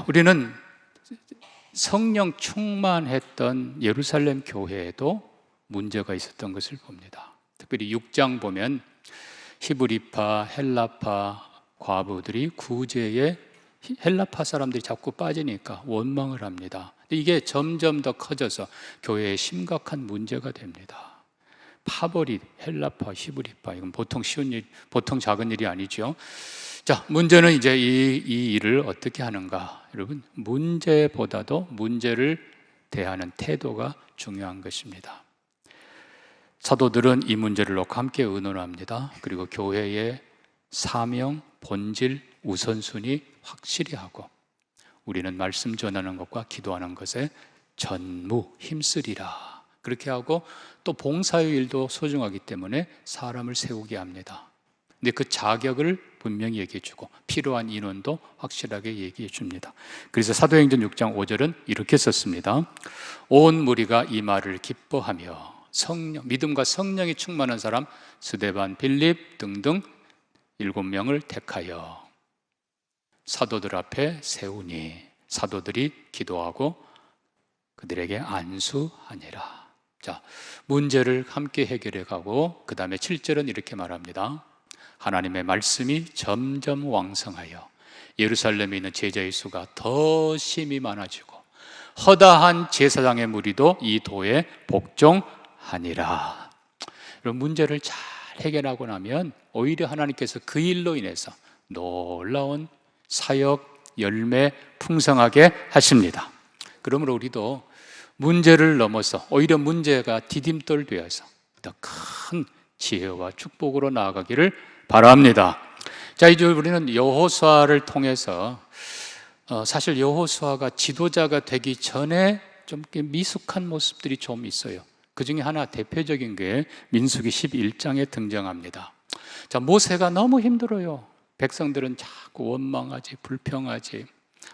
우리는 성령 충만했던 예루살렘 교회에도 문제가 있었던 것을 봅니다. 특별히 6장 보면 히브리파, 헬라파 과부들이 구제에 헬라파 사람들이 자꾸 빠지니까 원망을 합니다. 이게 점점 더 커져서 교회에 심각한 문제가 됩니다. 파벌이 헬라파, 히브리파, 이건 보통 쉬운 일, 보통 작은 일이 아니죠. 자, 문제는 이제 이 일을 어떻게 하는가? 여러분, 문제보다도 문제를 대하는 태도가 중요한 것입니다. 사도들은 이 문제를 놓고 함께 의논합니다. 그리고 교회의 사명, 본질, 우선순위 확실히 하고 우리는 말씀 전하는 것과 기도하는 것에 전무 힘쓰리라. 그렇게 하고 또 봉사의 일도 소중하기 때문에 사람을 세우게 합니다. 근데 그 자격을 분명히 얘기해 주고 필요한 인원도 확실하게 얘기해 줍니다. 그래서 사도행전 6장 5절은 이렇게 썼습니다. 온 무리가 이 말을 기뻐하며 믿음과 성령이 충만한 사람 스데반, 빌립 등등 7명을 택하여 사도들 앞에 세우니 사도들이 기도하고 그들에게 안수하니라. 자, 문제를 함께 해결해 가고 그 다음에 7절은 이렇게 말합니다. 하나님의 말씀이 점점 왕성하여 예루살렘에 있는 제자의 수가 더 심히 많아지고 허다한 제사장의 무리도 이 도에 복종하니라. 이런 문제를 잘 해결하고 나면 오히려 하나님께서 그 일로 인해서 놀라운 사역, 열매 풍성하게 하십니다. 그러므로 우리도 문제를 넘어서 오히려 문제가 디딤돌 되어서 더 큰 지혜와 축복으로 나아가기를 바랍니다. 자, 이제 우리는 여호수아를 통해서 사실 여호수아가 지도자가 되기 전에 좀 미숙한 모습들이 좀 있어요. 그 중에 하나 대표적인 게 민수기 11장에 등장합니다. 자, 모세가 너무 힘들어요. 백성들은 자꾸 원망하지, 불평하지.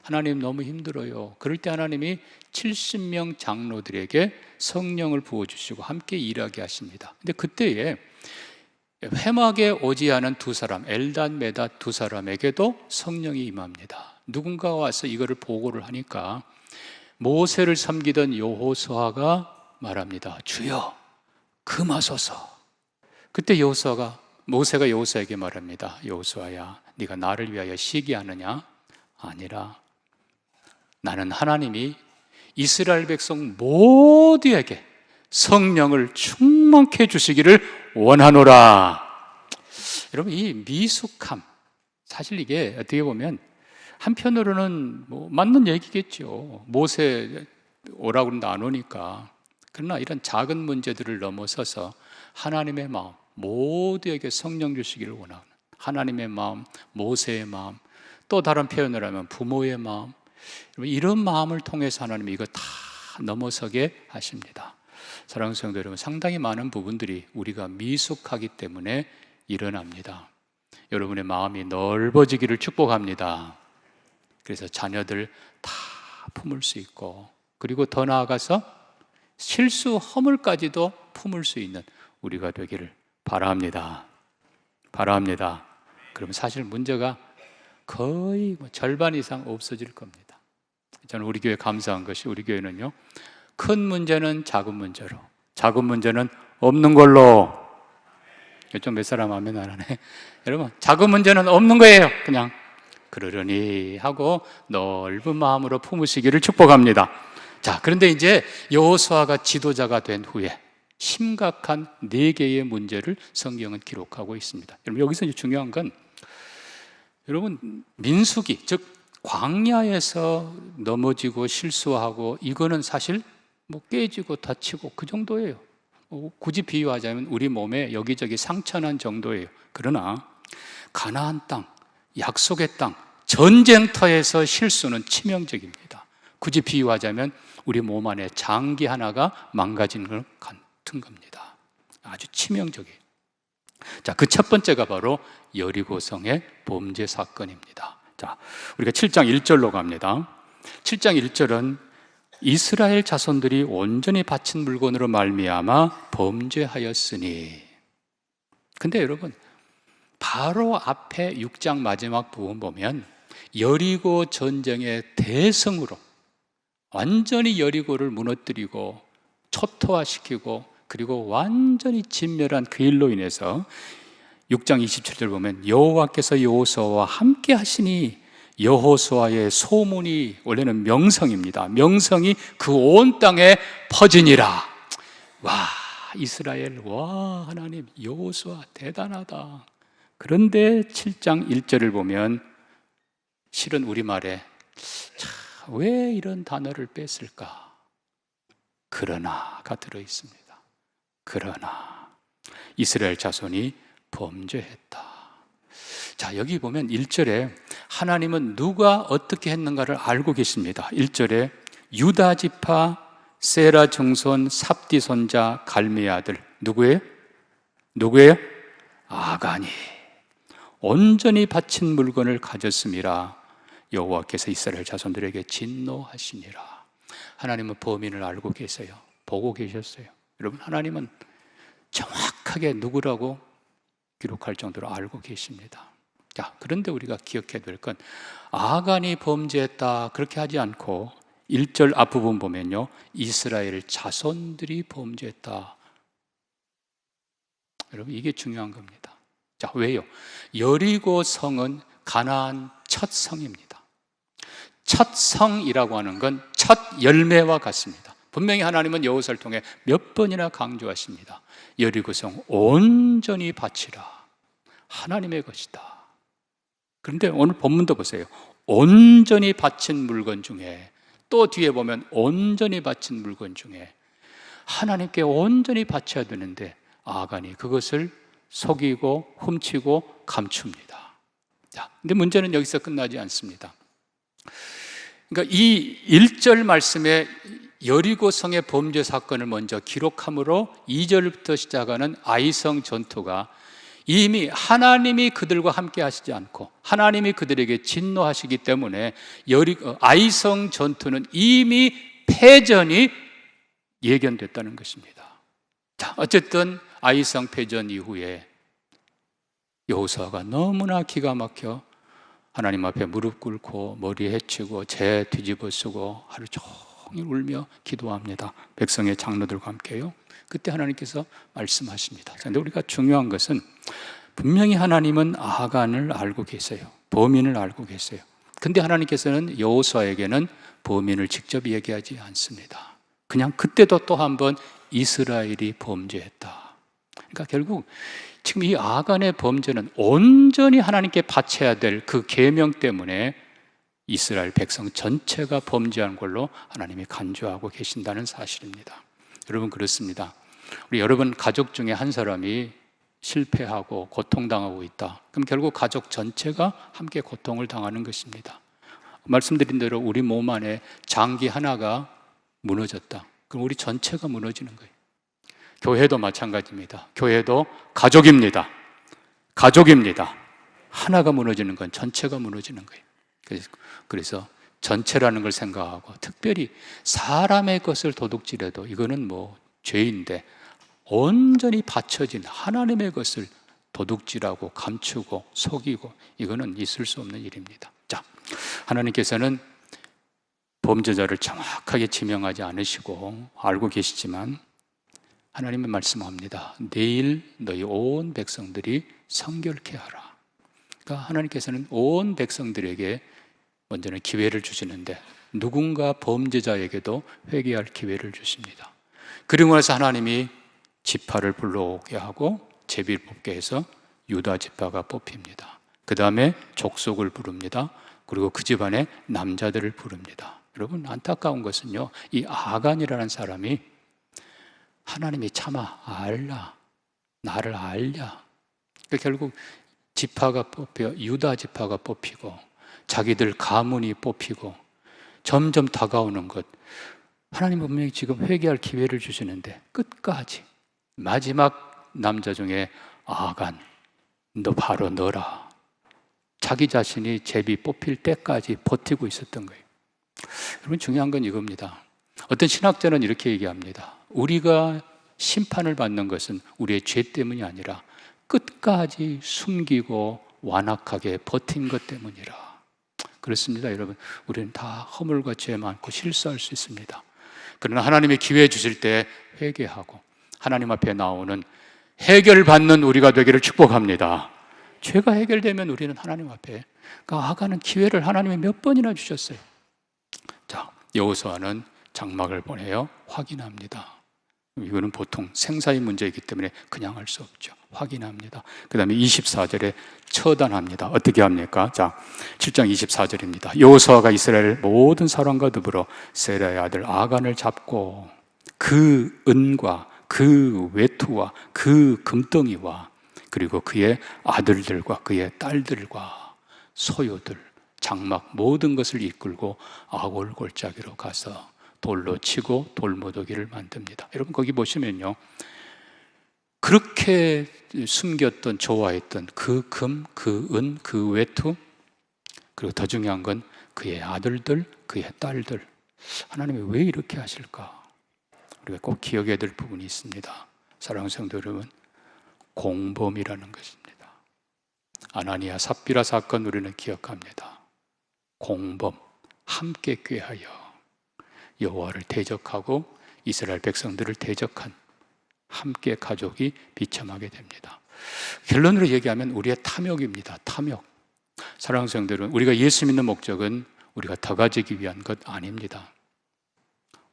하나님 너무 힘들어요. 그럴 때 하나님이 70명 장로들에게 성령을 부어주시고 함께 일하게 하십니다. 근데 그때에 회막에 오지 않은 두 사람, 엘단, 메닷 두 사람에게도 성령이 임합니다. 누군가가 와서 이거를 보고를 하니까 모세를 섬기던 여호수아가 말합니다. 주여, 금하소서. 그때 모세가 여호수아에게 말합니다. 여호수아야, 네가 나를 위하여 시기하느냐? 아니라 나는 하나님이 이스라엘 백성 모두에게 성령을 충만케 해주시기를 원하노라. 여러분, 이 미숙함, 사실 이게 어떻게 보면 한편으로는 맞는 얘기겠죠. 모세 오라고 그러는데 안 오니까. 그러나 이런 작은 문제들을 넘어서서 하나님의 마음, 모두에게 성령 주시기를 원하는 하나님의 마음, 모세의 마음, 또 다른 표현을 하면 부모의 마음, 이런 마음을 통해서 하나님이 이거 다 넘어서게 하십니다. 사랑하는 성도 여러분, 상당히 많은 부분들이 우리가 미숙하기 때문에 일어납니다. 여러분의 마음이 넓어지기를 축복합니다. 그래서 자녀들 다 품을 수 있고, 그리고 더 나아가서 실수 허물까지도 품을 수 있는 우리가 되기를 바랍니다. 그러면 사실 문제가 거의 절반 이상 없어질 겁니다. 저는 우리 교회 감사한 것이, 우리 교회는요, 큰 문제는 작은 문제로, 작은 문제는 없는 걸로. 좀 몇 사람 아멘 안 하네. 여러분, 작은 문제는 없는 거예요. 그냥 그러려니 하고 넓은 마음으로 품으시기를 축복합니다. 자, 그런데 이제 여호수아가 지도자가 된 후에 심각한 4개의 문제를 성경은 기록하고 있습니다. 여러분, 여기서 이제 중요한 건, 여러분, 민수기, 즉 광야에서 넘어지고 실수하고 이거는 사실 깨지고 다치고 그 정도예요. 굳이 비유하자면 우리 몸에 여기저기 상처난 정도예요. 그러나 가나안 땅, 약속의 땅, 전쟁터에서 실수는 치명적입니다. 굳이 비유하자면 우리 몸 안에 장기 하나가 망가지는 것 같은 겁니다. 아주 치명적이에요. 자, 그 첫 번째가 바로 여리고성의 범죄 사건입니다. 자, 우리가 7장 1절로 갑니다. 7장 1절은 이스라엘 자손들이 온전히 바친 물건으로 말미암아 범죄하였으니. 근데 여러분, 바로 앞에 6장 마지막 부분 보면 여리고 전쟁의 대성으로 완전히 여리고를 무너뜨리고 초토화시키고 그리고 완전히 진멸한 그 일로 인해서 6장 27절 보면 여호와께서 여호수아와 함께 하시니 여호수아의 소문이, 원래는 명성입니다. 명성이 그 온 땅에 퍼지니라. 와, 이스라엘, 와, 하나님 여호수아 대단하다. 그런데 7장 1절을 보면 실은 우리말에 왜 이런 단어를 뺐을까? 그러나가 들어있습니다. 그러나 이스라엘 자손이 범죄했다. 자, 여기 보면 1절에 하나님은 누가 어떻게 했는가를 알고 계십니다. 1절에 유다 지파 세라 정손 삽디 손자 갈미의 아들 누구예요? 아간이 온전히 바친 물건을 가졌음이라 여호와께서 이스라엘 자손들에게 진노하시니라. 하나님은 범인을 알고 계세요. 보고 계셨어요. 여러분, 하나님은 정확하게 누구라고 기록할 정도로 알고 계십니다. 자, 그런데 우리가 기억해야 될 건 아간이 범죄했다 그렇게 하지 않고 1절 앞부분 보면요, 이스라엘 자손들이 범죄했다. 여러분, 이게 중요한 겁니다. 자, 왜요? 여리고 성은 가나안 첫 성입니다. 첫 성이라고 하는 건 첫 열매와 같습니다. 분명히 하나님은 여호수아를 통해 몇 번이나 강조하십니다. 여리고 성 온전히 바치라. 하나님의 것이다. 그런데 오늘 본문도 보세요. 온전히 바친 물건 중에, 또 뒤에 보면 온전히 바친 물건 중에 하나님께 온전히 바쳐야 되는데 아간이 그것을 속이고 훔치고 감춥니다. 자, 근데 문제는 여기서 끝나지 않습니다. 그러니까 이 1절 말씀에 여리고 성의 범죄 사건을 먼저 기록함으로 2절부터 시작하는 아이성 전투가 이미 하나님이 그들과 함께 하시지 않고 하나님이 그들에게 진노하시기 때문에 아이성 전투는 이미 패전이 예견됐다는 것입니다. 자, 어쨌든 아이성 패전 이후에 여호수아가 너무나 기가 막혀 하나님 앞에 무릎 꿇고 머리 헤치고 재 뒤집어 쓰고 하루 종일 울며 기도합니다. 백성의 장로들과 함께요. 그때 하나님께서 말씀하십니다. 그런데 우리가 중요한 것은 분명히 하나님은 아간을 알고 계세요. 범인을 알고 계세요. 근데 하나님께서는 여호수아에게는 범인을 직접 얘기하지 않습니다. 그냥 그때도 또 한 번 이스라엘이 범죄했다. 그러니까 결국 지금 이 아간의 범죄는 온전히 하나님께 바쳐야 될 그 계명 때문에 이스라엘 백성 전체가 범죄한 걸로 하나님이 간주하고 계신다는 사실입니다. 여러분, 그렇습니다. 우리 여러분 가족 중에 한 사람이 실패하고 고통당하고 있다. 그럼 결국 가족 전체가 함께 고통을 당하는 것입니다. 말씀드린 대로 우리 몸 안에 장기 하나가 무너졌다. 그럼 우리 전체가 무너지는 거예요. 교회도 마찬가지입니다. 교회도 가족입니다. 가족입니다. 하나가 무너지는 건 전체가 무너지는 거예요. 그래서 전체라는 걸 생각하고 특별히 사람의 것을 도둑질해도 이거는 뭐 죄인데 온전히 바쳐진 하나님의 것을 도둑질하고 감추고 속이고 이거는 있을 수 없는 일입니다. 자, 하나님께서는 범죄자를 정확하게 지명하지 않으시고 알고 계시지만 하나님은 말씀합니다. 내일 너희 온 백성들이 성결케 하라. 그러니까 하나님께서는 온 백성들에게 먼저는 기회를 주시는데 누군가 범죄자에게도 회개할 기회를 주십니다. 그리고 나서 하나님이 지파를 불러오게 하고 제비를 뽑게 해서 유다 지파가 뽑힙니다. 그 다음에 족속을 부릅니다. 그리고 그 집안의 남자들을 부릅니다. 여러분, 안타까운 것은요, 이 아간이라는 사람이 하나님이 차마 알라, 나를 알냐. 그러니까 결국 지파가 뽑혀 유다 지파가 뽑히고 자기들 가문이 뽑히고 점점 다가오는 것, 하나님은 분명히 지금 회개할 기회를 주시는데 끝까지 마지막 남자 중에 아간, 너 바로 너라. 자기 자신이 제비 뽑힐 때까지 버티고 있었던 거예요. 여러분, 중요한 건 이겁니다. 어떤 신학자는 이렇게 얘기합니다. 우리가 심판을 받는 것은 우리의 죄 때문이 아니라 끝까지 숨기고 완악하게 버틴 것 때문이라. 그렇습니다, 여러분. 우리는 다 허물과 죄 많고 실수할 수 있습니다. 그러나 하나님이 기회 주실 때 회개하고 하나님 앞에 나오는 해결받는 우리가 되기를 축복합니다. 죄가 해결되면 우리는 하나님 앞에 나아가는 기회를 하나님이 몇 번이나 주셨어요. 자, 여호수아는 장막을 보내어 확인합니다. 이거는 보통 생사의 문제이기 때문에 그냥 할 수 없죠. 확인합니다. 그 다음에 24절에 처단합니다. 어떻게 합니까? 자, 7장 24절입니다. 여호수아가 이스라엘 모든 사람과 더불어 세라의 아들 아간을 잡고 그 은과 그 외투와 그 금덩이와 그리고 그의 아들들과 그의 딸들과 소유들, 장막 모든 것을 이끌고 아골 골짜기로 가서 돌로 치고 돌무더기를 만듭니다. 여러분 거기 보시면요, 그렇게 숨겼던 좋아했던 그 금, 그 은, 그 외투, 그리고 더 중요한 건 그의 아들들, 그의 딸들, 하나님이 왜 이렇게 하실까? 우리가 꼭 기억해야 될 부분이 있습니다. 사랑하는 성도 여러분, 공범이라는 것입니다. 아나니아 삽비라 사건 우리는 기억합니다. 공범, 함께 꾀하여 여호와를 대적하고 이스라엘 백성들을 대적한 함께 가족이 비참하게 됩니다. 결론으로 얘기하면 우리의 탐욕입니다. 탐욕. 사랑하는 성도들은 우리가 예수 믿는 목적은 우리가 더 가지기 위한 것 아닙니다.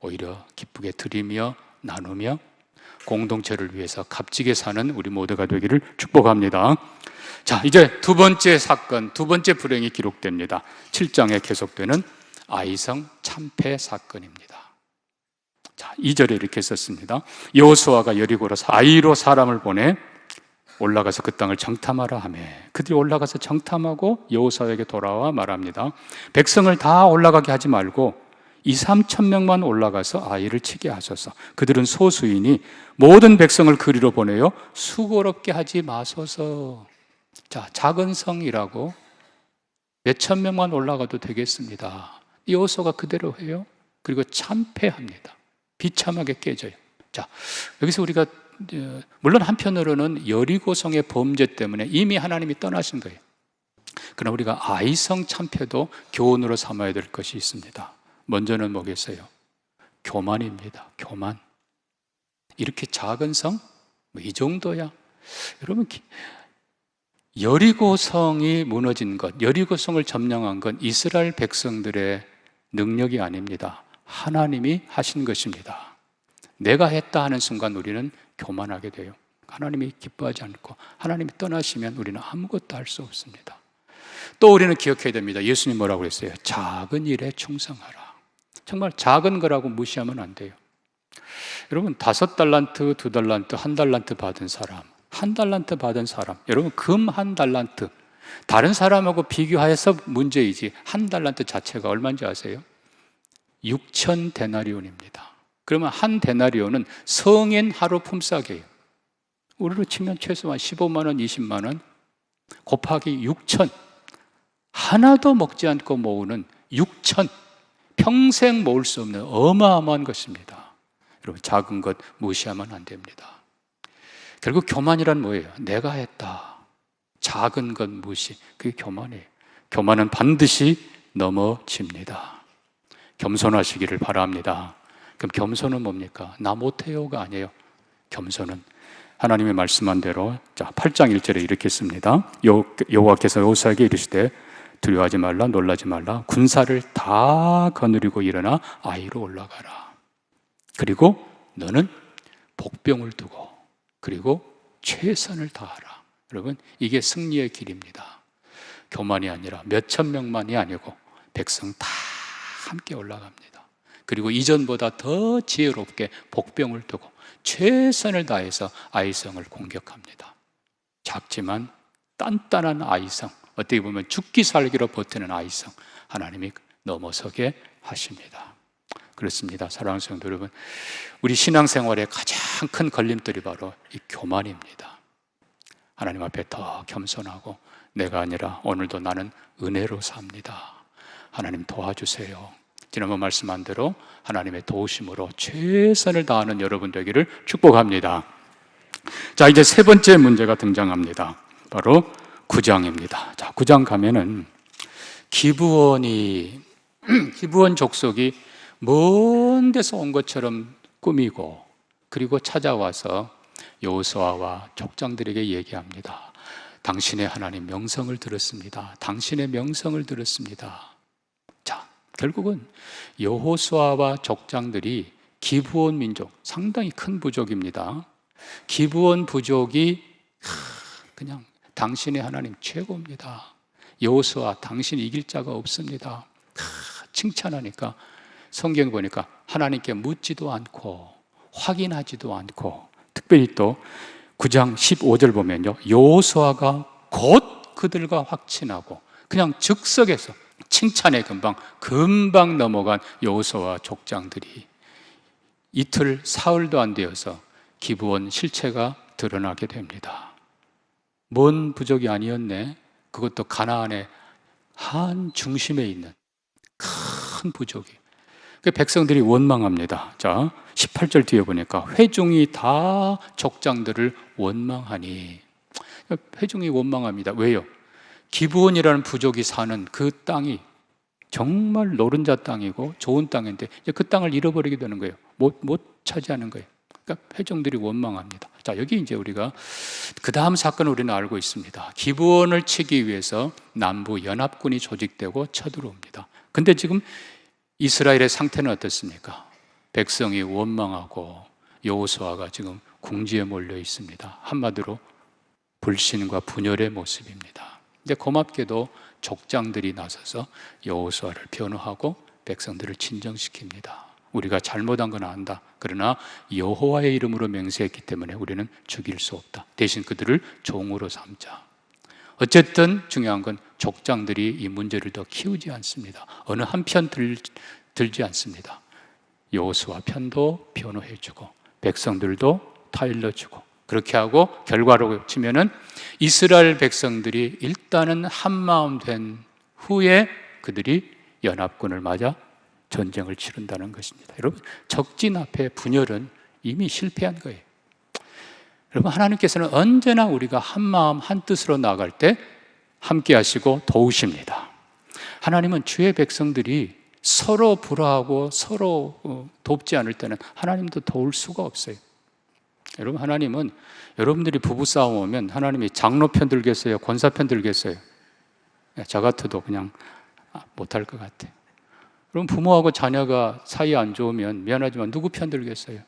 오히려 기쁘게 드리며 나누며 공동체를 위해서 값지게 사는 우리 모두가 되기를 축복합니다. 자, 이제 두 번째 사건, 두 번째 불행이 기록됩니다. 7장에 계속되는 아이성 참패 사건입니다. 자, 2절에 이렇게 썼습니다. 여호수아가 여리고로 아이로 사람을 보내 올라가서 그 땅을 정탐하라 하며 그들이 올라가서 정탐하고 여호수아에게 돌아와 말합니다. 백성을 다 올라가게 하지 말고 2-3천 명만 올라가서 아이를 치게 하소서. 그들은 소수이니 모든 백성을 그리로 보내어 수고롭게 하지 마소서. 자, 작은 성이라고 몇천 명만 올라가도 되겠습니다. 여호수아가 그대로 해요. 그리고 참패합니다. 비참하게 깨져요. 자, 여기서 우리가 물론 한편으로는 여리고성의 범죄 때문에 이미 하나님이 떠나신 거예요. 그러나 우리가 아이성 참패도 교훈으로 삼아야 될 것이 있습니다. 먼저는 뭐겠어요? 교만입니다. 교만. 이렇게 작은 성? 이 정도야? 여러분, 여리고성이 무너진 것, 여리고성을 점령한 건 이스라엘 백성들의 능력이 아닙니다. 하나님이 하신 것입니다. 내가 했다 하는 순간 우리는 교만하게 돼요. 하나님이 기뻐하지 않고 하나님이 떠나시면 우리는 아무것도 할 수 없습니다. 또 우리는 기억해야 됩니다. 예수님 뭐라고 그랬어요? 작은 일에 충성하라. 정말 작은 거라고 무시하면 안 돼요. 여러분 5달란트, 2달란트, 1달란트 받은 사람, 1달란트 받은 사람, 여러분 금 1달란트, 다른 사람하고 비교해서 문제이지 1달란트 자체가 얼마인지 아세요? 6천 데나리온입니다. 그러면 1 데나리온은 성인 하루 품삯이에요. 우리로 치면 최소한 15만 원, 20만 원 곱하기 6천, 하나도 먹지 않고 모으는 6천, 평생 모을 수 없는 어마어마한 것입니다. 여러분 작은 것 무시하면 안 됩니다. 결국 교만이란 뭐예요? 내가 했다. 작은 것 무시, 그게 교만이에요. 교만은 반드시 넘어집니다. 겸손하시기를 바랍니다. 그럼 겸손은 뭡니까? 나 못해요가 아니에요. 겸손은 하나님의 말씀한 대로, 자 8장 1절에 이렇게 씁니다. 여호와께서 여호수아에게 이르시되 두려워하지 말라, 놀라지 말라. 군사를 다 거느리고 일어나 아이로 올라가라. 그리고 너는 복병을 두고 그리고 최선을 다하라. 여러분 이게 승리의 길입니다. 교만이 아니라 몇천 명만이 아니고 백성 다 함께 올라갑니다. 그리고 이전보다 더 지혜롭게 복병을 두고 최선을 다해서 아이성을 공격합니다. 작지만 단단한 아이성, 어떻게 보면 죽기 살기로 버티는 아이성, 하나님이 넘어서게 하십니다. 그렇습니다. 사랑하는 성도 여러분, 우리 신앙생활의 가장 큰 걸림돌이 바로 이 교만입니다. 하나님 앞에 더 겸손하고 내가 아니라 오늘도 나는 은혜로 삽니다. 하나님 도와주세요. 지난번 말씀한 대로 하나님의 도우심으로 최선을 다하는 여러분 되기를 축복합니다. 자, 이제 세 번째 문제가 등장합니다. 바로 9장입니다. 자, 9장 가면은 기브온이 기브온 족속이 먼 데서 온 것처럼 꾸미고 그리고 찾아와서 여호수아와 족장들에게 얘기합니다. 당신의 하나님 명성을 들었습니다. 당신의 명성을 들었습니다. 자, 결국은 여호수아와 족장들이 기브온 민족, 상당히 큰 부족입니다. 기브온 부족이 그냥 당신의 하나님 최고입니다. 여호수아 당신 이길 자가 없습니다. 칭찬하니까 성경 보니까 하나님께 묻지도 않고 확인하지도 않고, 특별히 또 9장 15절 보면요, 여호수아가 곧 그들과 확친하고 그냥 즉석에서 칭찬에 금방 넘어간 여호수아와 족장들이 이틀 사흘도 안 되어서 기브온 실체가 드러나게 됩니다. 먼 부족이 아니었네. 그것도 가나안의 한 중심에 있는 큰 부족이. 그 백성들이 원망합니다. 자, 18절 뒤에 보니까 회중이 다 족장들을 원망하니. 회중이 원망합니다. 왜요? 기브온이라는 부족이 사는 그 땅이 정말 노른자 땅이고 좋은 땅인데 이제 그 땅을 잃어버리게 되는 거예요. 못 차지하는 거예요. 그러니까 회중들이 원망합니다. 자, 여기 이제 우리가 그 다음 사건을 우리는 알고 있습니다. 기브온을 치기 위해서 남부 연합군이 조직되고 쳐들어옵니다. 근데 지금 이스라엘의 상태는 어떻습니까? 백성이 원망하고 여호수아가 지금 궁지에 몰려 있습니다. 한마디로 불신과 분열의 모습입니다. 근데 고맙게도 족장들이 나서서 여호수아를 변호하고 백성들을 진정시킵니다. 우리가 잘못한 건 안다. 그러나 여호와의 이름으로 맹세했기 때문에 우리는 죽일 수 없다. 대신 그들을 종으로 삼자. 어쨌든 중요한 건 족장들이 이 문제를 더 키우지 않습니다. 어느 한편 들지 않습니다. 여호수아 편도 변호해주고 백성들도 타일러주고, 그렇게 하고 결과로 치면은 이스라엘 백성들이 일단은 한마음 된 후에 그들이 연합군을 맞아 전쟁을 치른다는 것입니다. 여러분, 적진 앞에 분열은 이미 실패한 거예요. 여러분, 하나님께서는 언제나 우리가 한마음 한뜻으로 나아갈 때 함께 하시고 도우십니다. 하나님은 주의 백성들이 서로 불화하고 서로 돕지 않을 때는 하나님도 도울 수가 없어요. 여러분, 하나님은 여러분들이 부부싸움 오면 하나님이 장로 편 들겠어요? 권사 편 들겠어요? 저 같아도 그냥 못할 것 같아요. 여러분, 부모하고 자녀가 사이 안 좋으면 미안하지만 누구 편 들겠어요?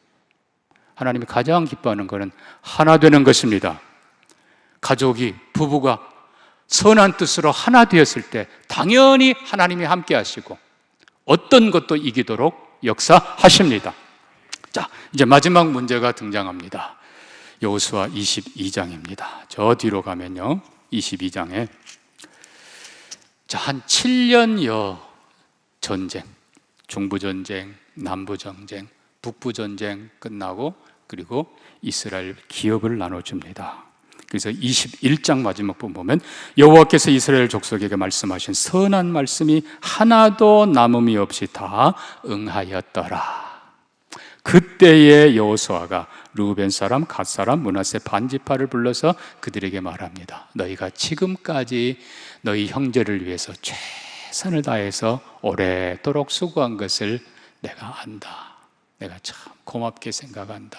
하나님이 가장 기뻐하는 것은 하나 되는 것입니다. 가족이, 부부가 선한 뜻으로 하나 되었을 때 당연히 하나님이 함께 하시고 어떤 것도 이기도록 역사하십니다. 자, 이제 마지막 문제가 등장합니다. 여호수아 22장입니다. 저 뒤로 가면요, 22장에 한 7년여 전쟁, 중부전쟁, 남부전쟁, 북부전쟁 끝나고 그리고 이스라엘 기업을 나눠줍니다. 그래서 21장 마지막 부분 보면 여호와께서 이스라엘 족속에게 말씀하신 선한 말씀이 하나도 남음이 없이 다 응하였더라. 그때에 여호수아가 르우벤 사람, 갓 사람, 므낫세 반지파를 불러서 그들에게 말합니다. 너희가 지금까지 너희 형제를 위해서 최선을 다해서 오래도록 수고한 것을 내가 안다. 내가 참 고맙게 생각한다.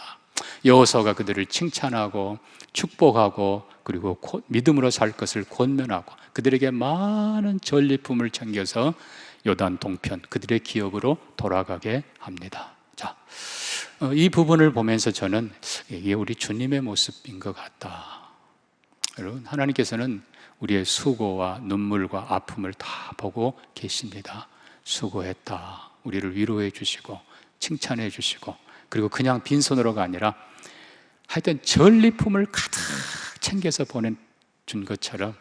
여호수아가 그들을 칭찬하고 축복하고 그리고 믿음으로 살 것을 권면하고 그들에게 많은 전리품을 챙겨서 요단 동편 그들의 기업으로 돌아가게 합니다. 자, 이 부분을 보면서 저는 이게 우리 주님의 모습인 것 같다. 여러분, 하나님께서는 우리의 수고와 눈물과 아픔을 다 보고 계십니다. 수고했다. 우리를 위로해 주시고 칭찬해 주시고, 그리고 그냥 빈손으로가 아니라 하여튼 전리품을 가득 챙겨서 보내준 것처럼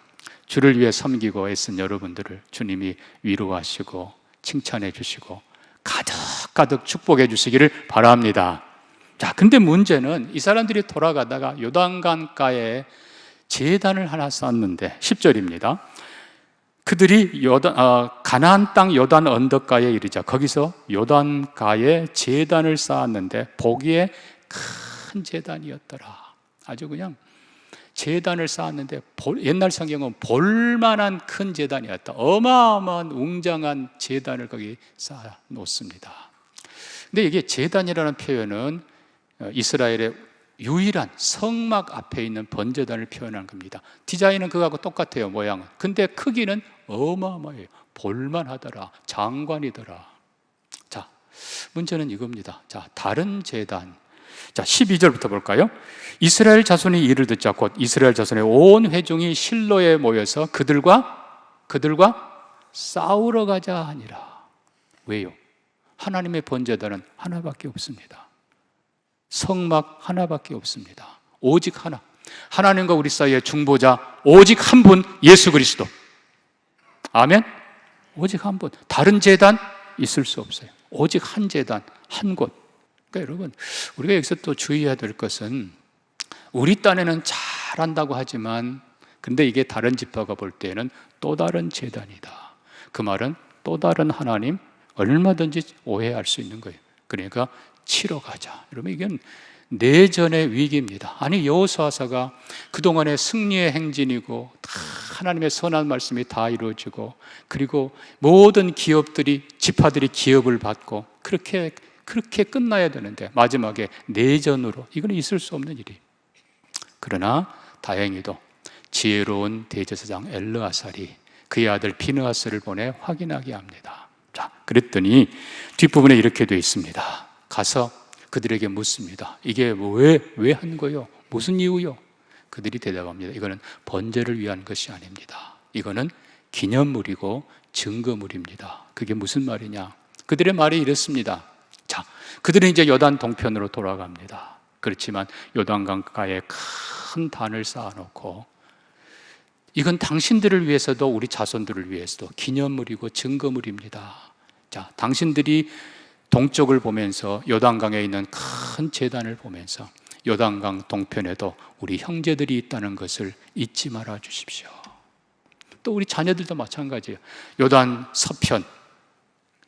주를 위해 섬기고 애쓴 여러분들을 주님이 위로하시고 칭찬해 주시고 가득 축복해 주시기를 바랍니다. 자, 근데 문제는 이 사람들이 돌아가다가 요단강가에 제단을 하나 쌓았는데 10절입니다. 그들이 가나안 땅 요단 언덕가에 이르자 거기서 요단가에 제단을 쌓았는데 보기에 큰 제단이었더라. 아주 그냥 제단을 쌓았는데 옛날 성경은 볼만한 큰 제단이었다. 어마어마한 웅장한 제단을 거기 쌓아 놓습니다. 근데 이게 제단이라는 표현은 이스라엘의 유일한 성막 앞에 있는 번제단을 표현한 겁니다. 디자인은 그거하고 똑같아요, 모양은. 근데 크기는 어마어마해요. 볼만하더라, 장관이더라. 자, 문제는 이겁니다. 자, 다른 제단. 자, 12절부터 볼까요? 이스라엘 자손이 이를 듣자 곧 이스라엘 자손의 온 회중이 실로에 모여서 그들과 싸우러 가자 하니라. 왜요? 하나님의 번제단은 하나밖에 없습니다. 성막 하나밖에 없습니다. 오직 하나. 하나님과 우리 사이의 중보자 오직 한 분, 예수 그리스도. 아멘? 오직 한 분. 다른 제단 있을 수 없어요. 오직 한 제단, 한 곳. 그러니까 여러분, 우리가 여기서 또 주의해야 될 것은 우리 딴에는 잘한다고 하지만 근데 이게 다른 지파가 볼 때는 또 다른 제단이다. 그 말은 또 다른 하나님 얼마든지 오해할 수 있는 거예요. 그러니까 치러 가자. 여러분, 이건 내전의 위기입니다. 아니, 여호수아서가 그동안의 승리의 행진이고 다 하나님의 선한 말씀이 다 이루어지고 그리고 모든 기업들이 지파들이 기업을 받고 그렇게 끝나야 되는데 마지막에 내전으로, 이건 있을 수 없는 일이. 그러나 다행히도 지혜로운 대제사장 엘르아살이 그의 아들 비느하스를 보내 확인하게 합니다. 자, 그랬더니 뒷부분에 이렇게 되어 있습니다. 가서 그들에게 묻습니다. 이게 왜 한 거요? 무슨 이유요? 그들이 대답합니다. 이거는 번제를 위한 것이 아닙니다. 이거는 기념물이고 증거물입니다. 그게 무슨 말이냐? 그들의 말이 이렇습니다. 자, 그들은 이제 요단 동편으로 돌아갑니다. 그렇지만 요단강가에 큰 단을 쌓아놓고 이건 당신들을 위해서도 우리 자손들을 위해서도 기념물이고 증거물입니다. 자, 당신들이 동쪽을 보면서 요단강에 있는 큰 제단을 보면서 요단강 동편에도 우리 형제들이 있다는 것을 잊지 말아 주십시오. 또 우리 자녀들도 마찬가지예요. 요단 서편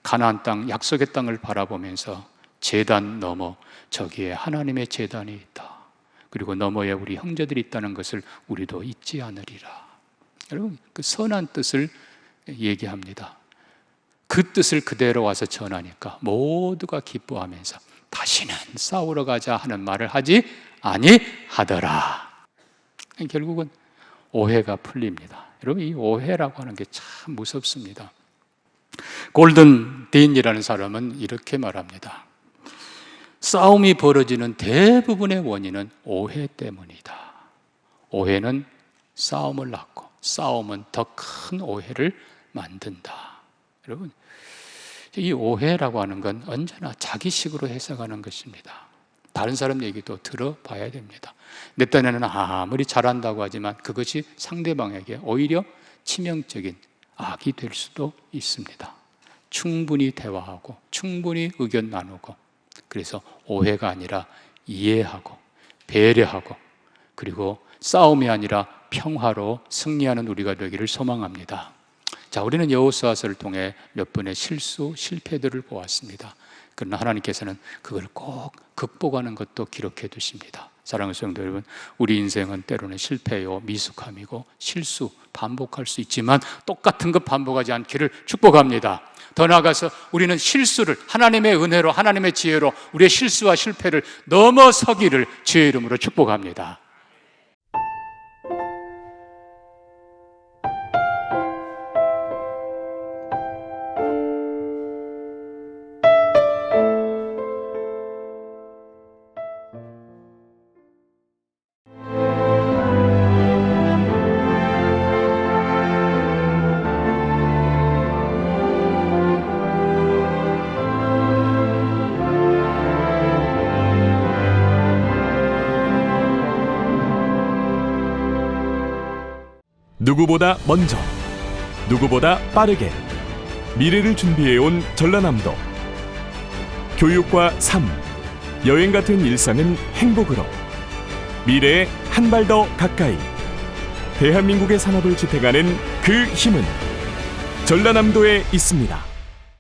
가나안 땅, 약속의 땅을 바라보면서 제단 너머 저기에 하나님의 제단이 있다. 그리고 너머에 우리 형제들이 있다는 것을 우리도 잊지 않으리라. 여러분, 그 선한 뜻을 얘기합니다. 그 뜻을 그대로 와서 전하니까 모두가 기뻐하면서 다시는 싸우러 가자 하는 말을 하지 아니하더라. 결국은 오해가 풀립니다. 여러분, 이 오해라고 하는 게 참 무섭습니다. 골든 딘이라는 사람은 이렇게 말합니다. 싸움이 벌어지는 대부분의 원인은 오해 때문이다. 오해는 싸움을 낳고 싸움은 더 큰 오해를 만든다. 여러분, 이 오해라고 하는 건 언제나 자기식으로 해석하는 것입니다. 다른 사람 얘기도 들어봐야 됩니다. 내 딴에는 아무리 잘한다고 하지만 그것이 상대방에게 오히려 치명적인 악이 될 수도 있습니다. 충분히 대화하고 충분히 의견 나누고 그래서 오해가 아니라 이해하고 배려하고 그리고 싸움이 아니라 평화로 승리하는 우리가 되기를 소망합니다. 자, 우리는 여호수아서를 통해 몇 번의 실패들을 보았습니다. 그러나 하나님께서는 그걸 꼭 극복하는 것도 기록해 두십니다. 사랑하는 성도 여러분, 우리 인생은 때로는 실패요, 미숙함이고 실수, 반복할 수 있지만 똑같은 것 반복하지 않기를 축복합니다. 더 나아가서 우리는 실수를 하나님의 은혜로, 하나님의 지혜로 우리의 실수와 실패를 넘어서기를 주의 이름으로 축복합니다. 누구보다 먼저, 누구보다 빠르게 미래를 준비해온 전라남도. 교육과 삶, 여행 같은 일상은 행복으로 미래에 한 발 더 가까이 대한민국의 산업을 지탱하는 그 힘은 전라남도에 있습니다.